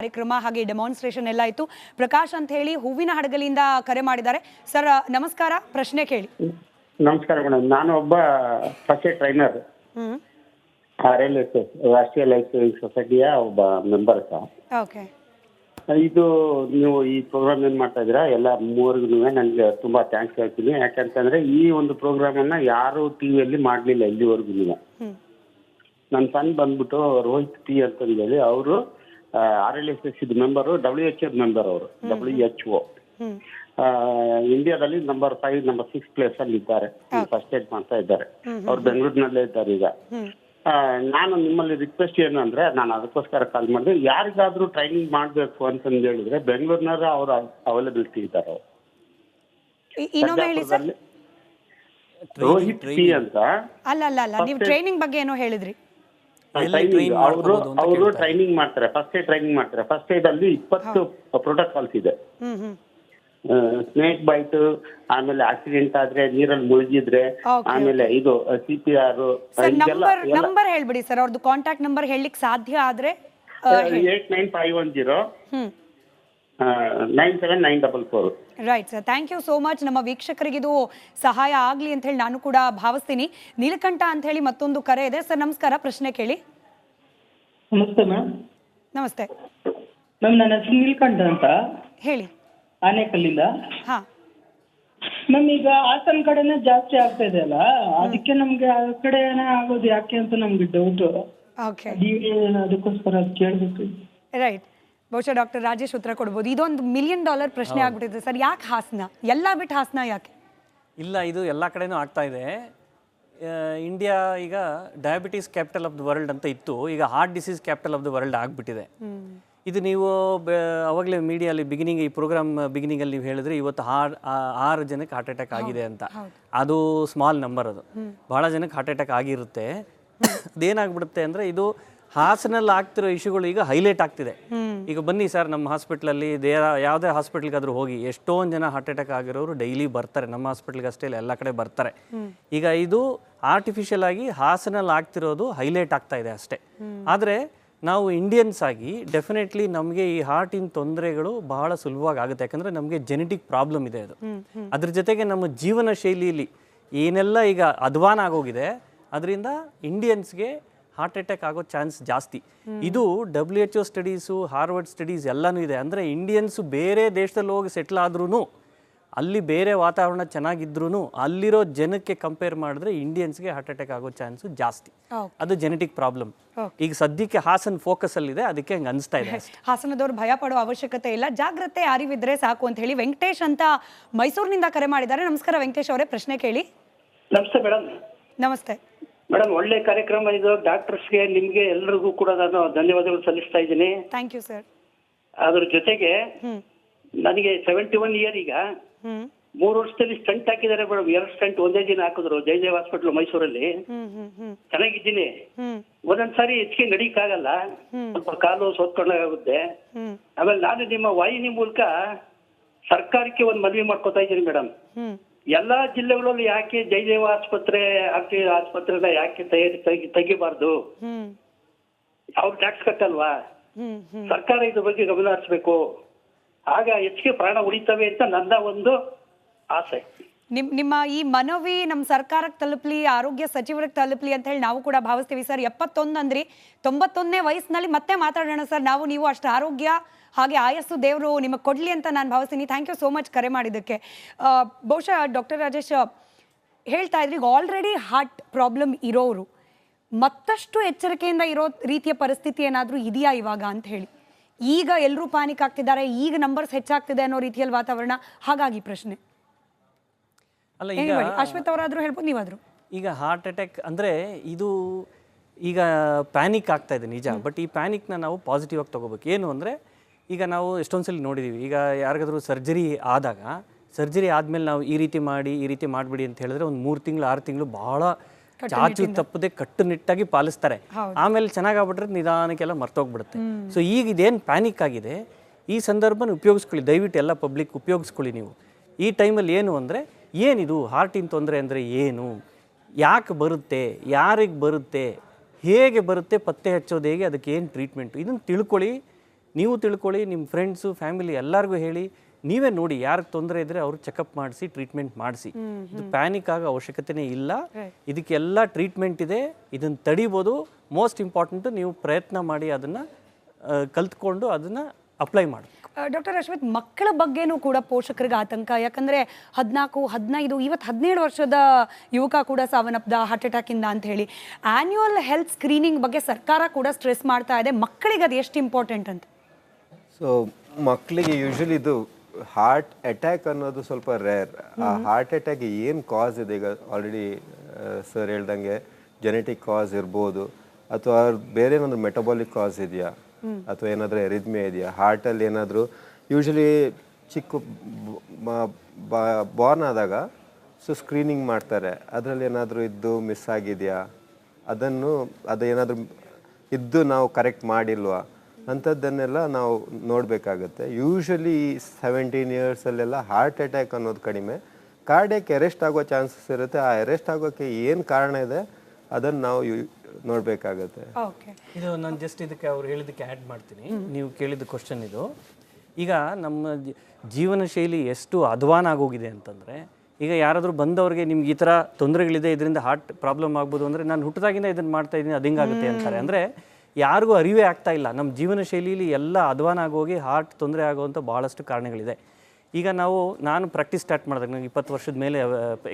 ಕಾರ್ಯಕ್ರಮ ಹಾಗೆ ಡೆಮಾನ್ಸ್ಟ್ರೇಷನ್ ಎಲ್ಲ ಆಯಿತು. ಪ್ರಕಾಶ್ ಅಂತ ಹೇಳಿ ಹೂವಿನ ಹಡಗಲಿಯಿಂದ ಕರೆ ಮಾಡಿದ್ದಾರೆ. ಸರ್ ನಮಸ್ಕಾರ, ಪ್ರಶ್ನೆ ಕೇಳಿ. ನಮಸ್ಕಾರ ಮೇಡಮ್, ನಾನು ಒಬ್ಬ ಫಸ್ಟ್ ಏಡ್ ಟ್ರೈನರ್, RLSS ರಾಷ್ಟ್ರೀಯ ಲೈಫ್ ಸೇವಿಂಗ್ ಸೊಸೈಟಿಯ ಒಬ್ಬ ಮೆಂಬರ್ ಸರ್. ಓಕೆ, ಇದು ನೀವು ಈ ಪ್ರೋಗ್ರಾಮ್ ಏನು ಮಾಡ್ತಾ ಇದ್ದೀರಾ ಎಲ್ಲ ಮೂವರಿಗೂ ನನಗೆ ತುಂಬ ಥ್ಯಾಂಕ್ಸ್ ಹೇಳ್ತೀನಿ. ಯಾಕಂತಂದರೆ ಈ ಒಂದು ಪ್ರೋಗ್ರಾಮನ್ನು ಯಾರು ಟಿ ವಿಯಲ್ಲಿ ಮಾಡಲಿಲ್ಲ ಇಲ್ಲಿವರೆಗೂ. ನನ್ನ ಸಣ್ಣ ಬಂದ್ಬಿಟ್ಟು ರೋಹಿತ್ ಟಿ ಅಂತಂದೇಳಿ, ಅವರು RLSS ಮೆಂಬರು, WHO ಮೆಂಬರ್, ಅವರು WHO ಇಂಡಿಯಾದಲ್ಲಿ ನಂಬರ್ 5 ನಂಬರ್ 6 ಪ್ಲೇಸಲ್ಲಿ ಇದ್ದಾರೆ, ಫಸ್ಟ್ ಏಡ್ ಮಾಡ್ತಾ ಇದ್ದಾರೆ. ಅವ್ರು ಬೆಂಗಳೂರಿನಲ್ಲೇ ಇದ್ದಾರೆ ಈಗ. ನಾನು ನಿಮ್ಮಲ್ಲಿ ರಿಕ್ವೆಸ್ಟ್ ಏನು ಅಂದರೆ, ನಾನು ಅದಕ್ಕೋಸ್ಕರ ಕಾಲ್ ಮಾಡಿದೆ, ಯಾರಿಗಾದರೂ ಟ್ರೈನಿಂಗ್ ಮಾಡಬೇಕು ಅಂತಂದು ಹೇಳಿದ್ರೆ ಬೆಂಗಳೂರಿನಾರ ಅವ್ರು ಅವೈಲಬಿಲಿಟಿ ಇದ್ದಾರೆ. ರೋಹಿತ್ ಪಿ ಅಂತ. ಅಲ್ಲ, ನೀವು ಟ್ರೈನಿಂಗ್ ಬಗ್ಗೆ ಏನೋ ಹೇಳಿದ್ರಿ. ಅವರು ಟ್ರೈನಿಂಗ್ ಮಾಡ್ತಾರೆ, ಫಸ್ಟ್ ಏಡ್ ಟ್ರೈನಿಂಗ್ ಮಾಡ್ತಾರೆ. ಫಸ್ಟ್ ಏಡ್ ಅಲ್ಲಿ 20 ಪ್ರೋಟೋಕಾಲ್ಸ್ ಇದೆ. ಸ್ನೇಕ್ ಬೈಟ್, ಆಮೇಲೆ ಆಕ್ಸಿಡೆಂಟ್ ಆದ್ರೆ ನೀರಲ್ಲಿ ಮುಳುಗಿದ್ರೆ, ಆಮೇಲೆ ಇದು CPR. ನಂಬರ್ ಹೇಳ್ಬಿಡಿ ಸರ್, ಅವ್ರದ್ದು ಕಾಂಟ್ಯಾಕ್ಟ್ ನಂಬರ್ ಹೇಳಲಿಕ್ಕೆ ಸಾಧ್ಯ ಆದ್ರೆ. 8951 97944. Right sir, thank you so much. ನಮ್ಮ ವೀಕ್ಷಕರಿಗೆ ಇದು ಸಹಾಯ ಆಗಲಿ ಅಂತ ಹೇಳಿ ನಾನು ಕೂಡ ಭಾವಿಸ್ತೀನಿ. ನೀಲಕಂಠ ಅಂತ ಹೇಳಿ ಮತ್ತೊಂದು ಕರೆ ಇದೆ. ಸರ್ ನಮಸ್ಕಾರ, ಪ್ರಶ್ನೆ ಕೇಳಿ. ನಮಸ್ತೆ ಮ್ಯಾಮ್. ನಮಸ್ತೆ ಮ್ಯಾಮ್, ನನ್ನ ಹೆಸರು ನೀಲಕಂಠ ಅಂತ, ಹೇಳಿ. ಆನೇಕಲ್ಲಿಂದ. ಹಾ ಮ್ಯಾಮ್, ಈಗ ಹಾಸನ ಕಡೆನೇ ಜಾಸ್ತಿ ಆಗ್ತಾ ಇದೆ ಅಲ್ಲ, ಅದಕ್ಕೆ ನಮ್ಗೆ ಆ ಕಡೆನೇ ಆಗೋದು ಯಾಕೆ ಅಂತ ನಮ್ಗೆ ಡೌಟ್. ಓಕೆ, ಅದಕ್ಕೋಸ್ಕರ ಕೇಳಬೇಕು. ರೈಟ್, ಬಹುಶಃ ಡಾಕ್ಟರ್ ರಾಜೇಶ್ ಉತ್ತರ ಕೊಡ್ಬೋದು. ಇದೊಂದು $1 million ಪ್ರಶ್ನೆ ಆಗ್ಬಿಟ್ಟಿದೆ ಸರ್. ಯಾಕೆ ಹಾಸನ? ಎಲ್ಲ ಬಿಟ್ಟು ಹಾಸನ ಯಾಕೆ? ಇಲ್ಲ, ಇದು ಎಲ್ಲ ಕಡೆನೂ ಆಗ್ತಾ ಇದೆ. ಇಂಡಿಯಾ ಈಗ diabetes capital of the world ಅಂತ ಇತ್ತು, ಈಗ heart disease capital of the world ಆಗಿಬಿಟ್ಟಿದೆ. ಇದು ನೀವು ಅವಾಗಲೇ ಮೀಡಿಯಲ್ಲಿ ಬಿಗಿನಿಂಗ್, ಈ ಪ್ರೋಗ್ರಾಮ್ ಬಿಗಿನಿಂಗಲ್ಲಿ ನೀವು ಹೇಳಿದ್ರೆ ಇವತ್ತು 6 ಜನಕ್ಕೆ ಹಾರ್ಟ್ ಅಟ್ಯಾಕ್ ಆಗಿದೆ ಅಂತ. ಅದು ಸ್ಮಾಲ್ ನಂಬರ್, ಅದು ಭಾಳ ಜನಕ್ಕೆ ಹಾರ್ಟ್ ಅಟ್ಯಾಕ್ ಆಗಿರುತ್ತೆ. ಅದೇನಾಗ್ಬಿಡುತ್ತೆ ಅಂದರೆ, ಇದು ಹಾಸನಲ್ಲಿ ಆಗ್ತಿರೋ ಇಶ್ಯೂಗಳು ಈಗ ಹೈಲೈಟ್ ಆಗ್ತಿದೆ. ಈಗ ಬನ್ನಿ ಸರ್, ನಮ್ಮ ಹಾಸ್ಪಿಟ್ಲಲ್ಲಿ ಯಾವುದೇ ಹಾಸ್ಪಿಟ್ಲ್ಗಾದ್ರೂ ಹೋಗಿ, ಎಷ್ಟೊಂದು ಜನ ಹಾರ್ಟ್ ಅಟ್ಯಾಕ್ ಆಗಿರೋರು ಡೈಲಿ ಬರ್ತಾರೆ. ನಮ್ಮ ಹಾಸ್ಪಿಟ್ಲ್ಗೆ ಅಷ್ಟೇ ಇಲ್ಲ, ಎಲ್ಲ ಕಡೆ ಬರ್ತಾರೆ. ಈಗ ಇದು ಆರ್ಟಿಫಿಷಿಯಲ್ ಆಗಿ ಹಾಸನಲ್ಲಿ ಆಗ್ತಿರೋದು ಹೈಲೈಟ್ ಆಗ್ತಾ ಇದೆ ಅಷ್ಟೇ. ಆದರೆ ನಾವು ಇಂಡಿಯನ್ಸ್ ಆಗಿ ಡೆಫಿನೆಟ್ಲಿ ನಮಗೆ ಈ ಹಾರ್ಟಿನ ತೊಂದರೆಗಳು ಬಹಳ ಸುಲಭವಾಗಿ ಆಗುತ್ತೆ. ಯಾಕಂದರೆ ನಮಗೆ ಜೆನೆಟಿಕ್ ಪ್ರಾಬ್ಲಮ್ ಇದೆ ಅದು. ಅದ್ರ ಜೊತೆಗೆ ನಮ್ಮ ಜೀವನ ಶೈಲಿಯಲ್ಲಿ ಏನೆಲ್ಲ ಈಗ ಅಧ್ವಾನ ಆಗೋಗಿದೆ, ಅದರಿಂದ ಇಂಡಿಯನ್ಸ್ಗೆ ಹಾರ್ಟ್ ಅಟ್ಯಾಕ್ ಆಗೋ ಚಾನ್ಸ್ ಜಾಸ್ತಿ. ಇದು WHO ಸ್ಟಡೀಸು, ಹಾರ್ವರ್ಡ್ ಸ್ಟಡೀಸ್ ಎಲ್ಲನೂ ಇದೆ. ಅಂದರೆ ಇಂಡಿಯನ್ಸು ಬೇರೆ ದೇಶದಲ್ಲಿ ಹೋಗಿ ಸೆಟ್ಲ್ ಆದ್ರೂ, ಅಲ್ಲಿ ಬೇರೆ ವಾತಾವರಣ ಚೆನ್ನಾಗಿದ್ರೂ, ಅಲ್ಲಿರೋ ಜನಕ್ಕೆ ಕಂಪೇರ್ ಮಾಡಿದ್ರೆ ಇಂಡಿಯನ್ಸ್ಗೆ ಹಾರ್ಟ್ ಅಟ್ಯಾಕ್ ಆಗೋ ಚಾನ್ಸು ಜಾಸ್ತಿ. ಅದು ಜೆನೆಟಿಕ್ ಪ್ರಾಬ್ಲಮ್. ಈಗ ಸದ್ಯಕ್ಕೆ ಹಾಸನ್ ಫೋಕಸ್ ಅಲ್ಲಿದೆ, ಅದಕ್ಕೆ ಹಂಗೆ ಅನಿಸ್ತಾ ಇದೆ. ಹಾಸನದವ್ರು ಭಯ ಪಡೋ ಅವಶ್ಯಕತೆ ಇಲ್ಲ, ಜಾಗ್ರತೆ ಅರಿವಿದ್ರೆ ಸಾಕು ಅಂತ ಹೇಳಿ ವೆಂಕಟೇಶ್ ಅಂತ ಮೈಸೂರಿನಿಂದ ಕರೆ ಮಾಡಿದ್ದಾರೆ. ನಮಸ್ಕಾರ ವೆಂಕಟೇಶ್ ಅವರೇ, ಪ್ರಶ್ನೆ ಕೇಳಿ. ನಮಸ್ತೆ ಮೇಡಮ್. ನಮಸ್ತೆ ಮೇಡಮ್, ಒಳ್ಳೆ ಕಾರ್ಯಕ್ರಮ ಇದು. ಡಾಕ್ಟರ್ಸ್ಗೆ, ನಿಮ್ಗೆ ಎಲ್ಲರಿಗೂ ಕೂಡ ನಾನು ಧನ್ಯವಾದಗಳು ಸಲ್ಲಿಸ್ತಾ ಇದ್ದೀನಿ. Thank you sir. ಅದ್ರ ಜೊತೆಗೆ ನನಗೆ 71 ಇಯರ್. ಈಗ 3 ವರ್ಷದಲ್ಲಿ ಸ್ಟಂಟ್ ಹಾಕಿದ್ದಾರೆ ಮೇಡಮ್. 2 ಸ್ಟಂಟ್ ಒಂದೇ ದಿನ ಹಾಕಿದ್ರು, ಜಯದೇವ್ ಹಾಸ್ಪಿಟಲ್ ಮೈಸೂರಲ್ಲಿ. ಚೆನ್ನಾಗಿದ್ದೀನಿ. ಒಂದೊಂದ್ಸಾರಿ ಹೆಚ್ಚಿಗೆ ನಡೀಕಾಗಲ್ಲ, ಸ್ವಲ್ಪ ಕಾಲು ಸೋತ್ಕೊಂಡಾಗುತ್ತೆ. ಆಮೇಲೆ ನಾನು ನಿಮ್ಮ ವಾಹಿನಿ ಮೂಲಕ ಸರ್ಕಾರಕ್ಕೆ ಒಂದು ಮನವಿ ಮಾಡ್ಕೊತಾ ಇದ್ದೀನಿ ಮೇಡಮ್. ಎಲ್ಲಾ ಜಿಲ್ಲೆಗಳಲ್ಲಿ ಯಾಕೆ ಜಯದೇವ ಆಸ್ಪತ್ರೆನ ಯಾಕೆ ತೆಗಿಬಾರ್ದು? ಅವ್ರು ಟ್ಯಾಕ್ಸ್ ಕಟ್ಟಲ್ವಾ? ಸರ್ಕಾರ ಇದ್ರ ಬಗ್ಗೆ ಗಮನ ಹರಿಸಬೇಕು. ಆಗ ಹೆಚ್ಚಿಗೆ ಪ್ರಾಣ ಉಳಿತವೆ ಅಂತ ನನ್ನ ಒಂದು ಆಸೆ. ನಿಮ್ಮ ಈ ಮನವಿ ನಮ್ಮ ಸರ್ಕಾರಕ್ಕೆ ತಲುಪಲಿ, ಆರೋಗ್ಯ ಸಚಿವರಿಗೆ ತಲುಪಲಿ ಅಂತ ಹೇಳಿ ನಾವು ಕೂಡ ಭಾವಿಸ್ತೀವಿ ಸರ್. 71 ಅಂದ್ರಿ, 91ನೇ ವಯಸ್ಸಿನಲ್ಲಿ ಮತ್ತೆ ಮಾತಾಡೋಣ ಸರ್. ನೀವು ಅಷ್ಟು ಆರೋಗ್ಯ ಹಾಗೆ ಆಯಸ್ಸು ದೇವರು ನಿಮಗೆ ಕೊಡಲಿ ಅಂತ ನಾನು ಭಾವಿಸ್ತೀನಿ. ಥ್ಯಾಂಕ್ ಯು ಸೋ ಮಚ್ ಕರೆ ಮಾಡಿದ್ದಕ್ಕೆ. ಬಹುಶಃ ಡಾಕ್ಟರ್ ರಾಜೇಶ್ ಹೇಳ್ತಾ ಇದ್ರಿ, ಈಗ ಆಲ್ರೆಡಿ ಹಾರ್ಟ್ ಪ್ರಾಬ್ಲಮ್ ಇರೋರು ಮತ್ತಷ್ಟು ಎಚ್ಚರಿಕೆಯಿಂದ ಇರೋ ರೀತಿಯ ಪರಿಸ್ಥಿತಿ ಏನಾದರೂ ಇದೆಯಾ ಇವಾಗ ಅಂತ ಹೇಳಿ. ಈಗ ಎಲ್ಲರೂ ಪ್ಯಾನಿಕ್ ಆಗ್ತಿದ್ದಾರೆ, ಈಗ ನಂಬರ್ಸ್ ಹೆಚ್ಚಾಗ್ತಿದೆ ಅನ್ನೋ ರೀತಿಯಲ್ಲಿ ವಾತಾವರಣ. ಹಾಗಾಗಿ ಪ್ರಶ್ನೆ ಅಲ್ಲ, ಈಗ ಅಶ್ವಥ್ ಅವರಾದ್ರೂ ಹೇಳ್ಬೋದು, ನೀವಾದ್ರು. ಈಗ ಹಾರ್ಟ್ ಅಟ್ಯಾಕ್ ಅಂದರೆ ಇದು ಈಗ ಪ್ಯಾನಿಕ್ ಆಗ್ತಾ ಇದೆ ನಿಜ, ಬಟ್ ಈ ಪ್ಯಾನಿಕ್ನ ನಾವು ಪಾಸಿಟಿವ್ ಆಗಿ ತೊಗೋಬೇಕು. ಏನು ಅಂದರೆ, ಈಗ ನಾವು ಎಷ್ಟೊಂದ್ಸಲಿ ನೋಡಿದ್ದೀವಿ, ಈಗ ಯಾರಿಗಾದ್ರೂ ಸರ್ಜರಿ ಆದಾಗ, ಸರ್ಜರಿ ಆದಮೇಲೆ ನಾವು ಈ ರೀತಿ ಮಾಡಿಬಿಡಿ ಅಂತ ಹೇಳಿದ್ರೆ ಒಂದು 3 ತಿಂಗಳು 6 ತಿಂಗಳು ಭಾಳ ಚಾಚು ತಪ್ಪದೆ ಕಟ್ಟುನಿಟ್ಟಾಗಿ ಪಾಲಿಸ್ತಾರೆ. ಆಮೇಲೆ ಚೆನ್ನಾಗಾಗ್ಬಿಟ್ರೆ ನಿಧಾನಕ್ಕೆಲ್ಲ ಮರ್ತೋಗ್ಬಿಡುತ್ತೆ. ಸೊ ಈಗ ಇದೇನು ಪ್ಯಾನಿಕ್ ಆಗಿದೆ, ಈ ಸಂದರ್ಭನ ಉಪಯೋಗಿಸ್ಕೊಳ್ಳಿ, ದಯವಿಟ್ಟು ಎಲ್ಲ ಪಬ್ಲಿಕ್ ಉಪಯೋಗಿಸ್ಕೊಳ್ಳಿ ನೀವು. ಈ ಟೈಮಲ್ಲಿ ಏನು ಅಂದರೆ, ಏನಿದು ಹಾರ್ಟಿನ ತೊಂದರೆ ಅಂದರೆ ಏನು, ಯಾಕೆ ಬರುತ್ತೆ, ಯಾರಿಗೆ ಬರುತ್ತೆ, ಹೇಗೆ ಬರುತ್ತೆ, ಪತ್ತೆ ಹಚ್ಚೋದು ಹೇಗೆ, ಅದಕ್ಕೆ ಏನು ಟ್ರೀಟ್ಮೆಂಟು, ಇದನ್ನು ತಿಳ್ಕೊಳ್ಳಿ. ನೀವು ತಿಳ್ಕೊಳ್ಳಿ, ನಿಮ್ಮ ಫ್ರೆಂಡ್ಸು ಫ್ಯಾಮಿಲಿ ಎಲ್ಲರಿಗೂ ಹೇಳಿ, ನೀವೇ ನೋಡಿ ಯಾರಿಗೆ ತೊಂದರೆ ಇದ್ದರೆ ಅವರು ಚೆಕಪ್ ಮಾಡಿಸಿ ಟ್ರೀಟ್ಮೆಂಟ್ ಮಾಡಿಸಿ. ಇದು ಪ್ಯಾನಿಕ್ ಆಗೋ ಅವಶ್ಯಕತೆನೇ ಇಲ್ಲ. ಇದಕ್ಕೆಲ್ಲ ಟ್ರೀಟ್ಮೆಂಟ್ ಇದೆ, ಇದನ್ನು ತಡಿಬೋದು. ಮೋಸ್ಟ್ ಇಂಪಾರ್ಟೆಂಟು ನೀವು ಪ್ರಯತ್ನ ಮಾಡಿ ಅದನ್ನು ಕಲ್ತ್ಕೊಂಡು ಅದನ್ನು ಅಪ್ಲೈ ಮಾಡಿ. ಡಾಕ್ಟರ್ ಅಶ್ವಥ್, ಮಕ್ಕಳ ಬಗ್ಗೆನೂ ಕೂಡ ಪೋಷಕರಿಗೆ ಆತಂಕ. ಯಾಕಂದರೆ 14, 15, ಇವತ್ತು 17 ವರ್ಷದ ಯುವಕ ಕೂಡ ಸಾವನ್ನಪ್ಪ ಹಾರ್ಟ್ ಅಟ್ಯಾಕಿಂದ ಅಂತ ಹೇಳಿ. ಆ್ಯನ್ಯುವಲ್ ಹೆಲ್ತ್ ಸ್ಕ್ರೀನಿಂಗ್ ಬಗ್ಗೆ ಸರ್ಕಾರ ಕೂಡ ಸ್ಟ್ರೆಸ್ ಮಾಡ್ತಾ ಇದೆ. ಮಕ್ಕಳಿಗೆ ಅದು ಎಷ್ಟು ಇಂಪಾರ್ಟೆಂಟ್ ಅಂತ? ಸೊ ಮಕ್ಕಳಿಗೆ ಯೂಶಲಿ ಇದು ಹಾರ್ಟ್ ಅಟ್ಯಾಕ್ ಅನ್ನೋದು ಸ್ವಲ್ಪ ರೇರ್. ಆ ಹಾರ್ಟ್ ಅಟ್ಯಾಕ್ ಏನು ಕಾಸ್ ಇದೆ, ಈಗ ಆಲ್ರೆಡಿ ಸರ್ ಹೇಳ್ದಂಗೆ ಜೆನೆಟಿಕ್ ಕಾಸ್ ಇರ್ಬೋದು, ಅಥವಾ ಬೇರೆ ಏನಾದರೂ ಮೆಟಬಾಲಿಕ್ ಕಾಸ್ ಇದೆಯಾ, ಅಥವಾ ಏನಾದರೂ ಎರಿದ್ಮೆ ಇದೆಯಾ ಹಾರ್ಟಲ್ಲಿ ಏನಾದರೂ. ಯೂಶಲಿ ಚಿಕ್ಕ ಬಾರ್ನ್ ಆದಾಗ ಸ್ಕ್ರೀನಿಂಗ್ ಮಾಡ್ತಾರೆ, ಅದರಲ್ಲಿ ಏನಾದರೂ ಇದ್ದು ಮಿಸ್ ಆಗಿದೆಯಾ, ಅದೇನಾದರೂ ಇದ್ದು ನಾವು ಕರೆಕ್ಟ್ ಮಾಡಿಲ್ವಾ ಅಂಥದ್ದನ್ನೆಲ್ಲ ನಾವು ನೋಡಬೇಕಾಗತ್ತೆ. ಯೂಶಲಿ 17 ಇಯರ್ಸಲ್ಲೆಲ್ಲ ಹಾರ್ಟ್ ಅಟ್ಯಾಕ್ ಅನ್ನೋದು ಕಡಿಮೆ, ಕಾರ್ಡಿಯಕ್ ಅರೆಸ್ಟ್ ಆಗೋ ಚಾನ್ಸಸ್ ಇರುತ್ತೆ. ಆ ಅರೆಸ್ಟ್ ಆಗೋಕ್ಕೆ ಏನು ಕಾರಣ ಇದೆ ಅದನ್ನು ನಾವು ನೋಡಬೇಕಾಗತ್ತೆ. ಇದು ನಾನು ಜಸ್ಟ್ ಇದಕ್ಕೆ ಅವ್ರು ಹೇಳಿದ್ದಕ್ಕೆ ಆ್ಯಡ್ ಮಾಡ್ತೀನಿ. ನೀವು ಕೇಳಿದ ಕ್ವಶನ್ ಇದು. ಈಗ ನಮ್ಮ ಜೀವನ ಶೈಲಿ ಎಷ್ಟು ಅಧ್ವಾನ ಆಗೋಗಿದೆ ಅಂತಂದರೆ, ಈಗ ಯಾರಾದರೂ ಬಂದವ್ರಿಗೆ ನಿಮ್ಗೆ ಈ ಥರ ತೊಂದರೆಗಳಿದೆ, ಇದರಿಂದ ಹಾರ್ಟ್ ಪ್ರಾಬ್ಲಮ್ ಆಗ್ಬೋದು ಅಂದರೆ, ನಾನು ಹುಟ್ಟಿದಾಗಿಂದ ಇದನ್ನು ಮಾಡ್ತಾ ಇದ್ದೀನಿ ಅದು ಹಿಂಗಾಗುತ್ತೆ ಅಂತಾರೆ. ಅಂದರೆ ಯಾರಿಗೂ ಅರಿವೇ ಆಗ್ತಾ ಇಲ್ಲ. ನಮ್ಮ ಜೀವನ ಶೈಲಿಯಲ್ಲಿ ಎಲ್ಲ ಅಧ್ವಾನ ಆಗೋಗಿ ಹಾರ್ಟ್ ತೊಂದರೆ ಆಗೋವಂಥ ಭಾಳಷ್ಟು ಕಾರಣಗಳಿದೆ. ಈಗ ನಾನು ಪ್ರಾಕ್ಟೀಸ್ ಸ್ಟಾರ್ಟ್ ಮಾಡಿದಾಗ, ನನಗೆ 20 ವರ್ಷದ ಮೇಲೆ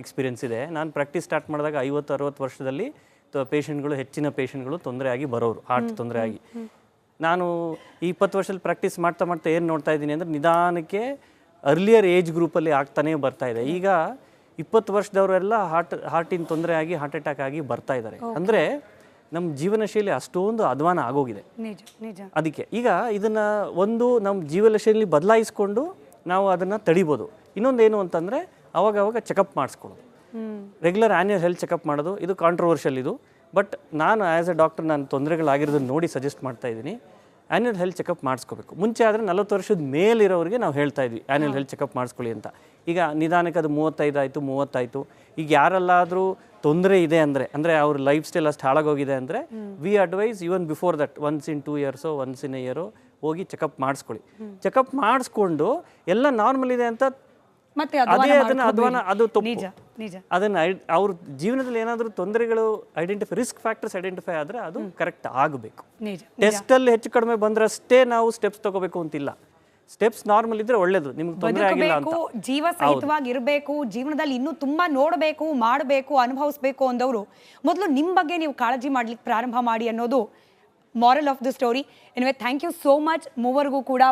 ಎಕ್ಸ್ಪೀರಿಯನ್ಸ್ ಇದೆ. ನಾನು ಪ್ರಾಕ್ಟೀಸ್ ಸ್ಟಾರ್ಟ್ ಮಾಡಿದಾಗ 50-60 ವರ್ಷದಲ್ಲಿ ಪೇಷಂಟ್ಗಳು, ಹೆಚ್ಚಿನ ಪೇಷಂಟ್ಗಳು ತೊಂದರೆ ಆಗಿ ಬರೋರು, ಹಾರ್ಟ್ ತೊಂದರೆ ಆಗಿ. ನಾನು ಈ 20 ವರ್ಷದಲ್ಲಿ ಪ್ರಾಕ್ಟೀಸ್ ಮಾಡ್ತಾ ಮಾಡ್ತಾ ಏನು ನೋಡ್ತಾ ಇದ್ದೀನಿ ಅಂದರೆ, ನಿಧಾನಕ್ಕೆ ಅರ್ಲಿಯರ್ ಏಜ್ ಗ್ರೂಪಲ್ಲಿ ಆಗ್ತಾನೇ ಬರ್ತಾ ಇದೆ. ಈಗ 20 ವರ್ಷದವರೆಲ್ಲ ಹಾರ್ಟಿನ ತೊಂದರೆ ಆಗಿ ಹಾರ್ಟ್ ಅಟ್ಯಾಕ್ ಆಗಿ ಬರ್ತಾ ಇದ್ದಾರೆ. ಅಂದರೆ ನಮ್ಮ ಜೀವನ ಶೈಲಿ ಅಷ್ಟೊಂದು ಅಧ್ವಾನ ಆಗೋಗಿದೆ. ಅದಕ್ಕೆ ಈಗ ಇದನ್ನು ನಮ್ಮ ಜೀವನ ಶೈಲಿ ಬದಲಾಯಿಸ್ಕೊಂಡು ನಾವು ಅದನ್ನು ತಡಿಬೋದು. ಇನ್ನೊಂದೇನು ಅಂತಂದರೆ, ಅವಾಗ ಚೆಕಪ್ ಮಾಡಿಸ್ಕೊಳ್ಳೋದು, ರೆಗ್ಯುಲರ್ ಆ್ಯನ್ಯುವಲ್ ಹೆಲ್ತ್ ಚೆಕಪ್ ಮಾಡೋದು. ಇದು ಕಾಂಟ್ರವರ್ಷಿಯಲ್ ಇದು, ಬಟ್ ನಾನು ಆ್ಯಸ್ ಎ ಡಾಕ್ಟರ್ ನಾನು ತೊಂದರೆಗಳಾಗಿರೋದನ್ನು ನೋಡಿ ಸಜೆಸ್ಟ್ ಮಾಡ್ತಾ ಇದ್ದೀನಿ. ಆ್ಯನ್ಯುವಲ್ ಹೆಲ್ತ್ ಚೆಕಪ್ ಮಾಡಿಸ್ಕೋಬೇಕು. ಮುಂಚೆ ಆದರೆ 40 ವರ್ಷದ ಮೇಲಿರೋರಿಗೆ ನಾವು ಹೇಳ್ತಾ ಇದ್ವಿ ಆ್ಯನ್ಯುವಲ್ ಹೆಲ್ತ್ ಚೆಕಪ್ ಮಾಡಿಸ್ಕೊಳ್ಳಿ ಅಂತ. ಈಗ ನಿಧಾನಕ್ಕೆ ಅದು 35 ಆಯಿತು, 30 ಆಯಿತು. ಈಗ ಯಾರೆಲ್ಲಾದರೂ ತೊಂದರೆ ಇದೆ ಅಂದರೆ ಅವ್ರ ಲೈಫ್ ಸ್ಟೈಲ್ ಅಷ್ಟು ಹಾಳಾಗೋಗಿದೆ ಅಂದರೆ, we advise even before that once in 2 ಇಯರ್ಸೋ ಒನ್ಸ್ ಇನ್ ಎ ಇಯರೋ ಹೋಗಿ ಚೆಕಪ್ ಮಾಡಿಸ್ಕೊಳ್ಳಿ. ಚೆಕಪ್ ಮಾಡಿಸ್ಕೊಂಡು ಎಲ್ಲ ನಾರ್ಮಲ್ ಇದೆ ಅಂತ ಅದೇ ಅದನ್ನು ಅಧ್ವಾನ ಅದು ತಪ್ಪು. ಅದನ್ನು ಅವ್ರ ಜೀವನದಲ್ಲಿ ಏನಾದರೂ ತೊಂದರೆಗಳು ರಿಸ್ಕ್ ಫ್ಯಾಕ್ಟರ್ಸ್ ಐಡೆಂಟಿಫೈ ಆದರೆ ಅದು ಕರೆಕ್ಟ್ ಆಗಬೇಕು. ಟೆಸ್ಟಲ್ಲಿ ಹೆಚ್ಚು ಕಡಿಮೆ ಬಂದ್ರಷ್ಟೇ ನಾವು ಸ್ಟೆಪ್ಸ್ ತಗೋಬೇಕು ಅಂತಿಲ್ಲ. ಸ್ಟೆಪ್ಸ್ ನಾರ್ಮಲ್ ಇದ್ರೆ ಒಳ್ಳೇದು, ನಿಮ್ಗೆ ತೊಂದರೆ ಆಗಿಲ್ಲ ಅಂತ. ಜೀವ ಸಹಿತವಾಗಿ ಇರಬೇಕು, ಜೀವನದಲ್ಲಿ ಇನ್ನೂ ತುಂಬಾ ನೋಡಬೇಕು, ಮಾಡಬೇಕು, ಅನುಭವಿಸಬೇಕು ಅಂದವರು ಮೊದಲು ನಿಮ್ಮ ಬಗ್ಗೆ ನೀವು ಕಾಳಜಿ ಮಾಡ್ಲಿಕ್ಕೆ ಪ್ರಾರಂಭ ಮಾಡಿ ಅನ್ನೋದು moral of the story. Anyway thank you so much ಮೂವರಿಗೂ ಕೂಡ.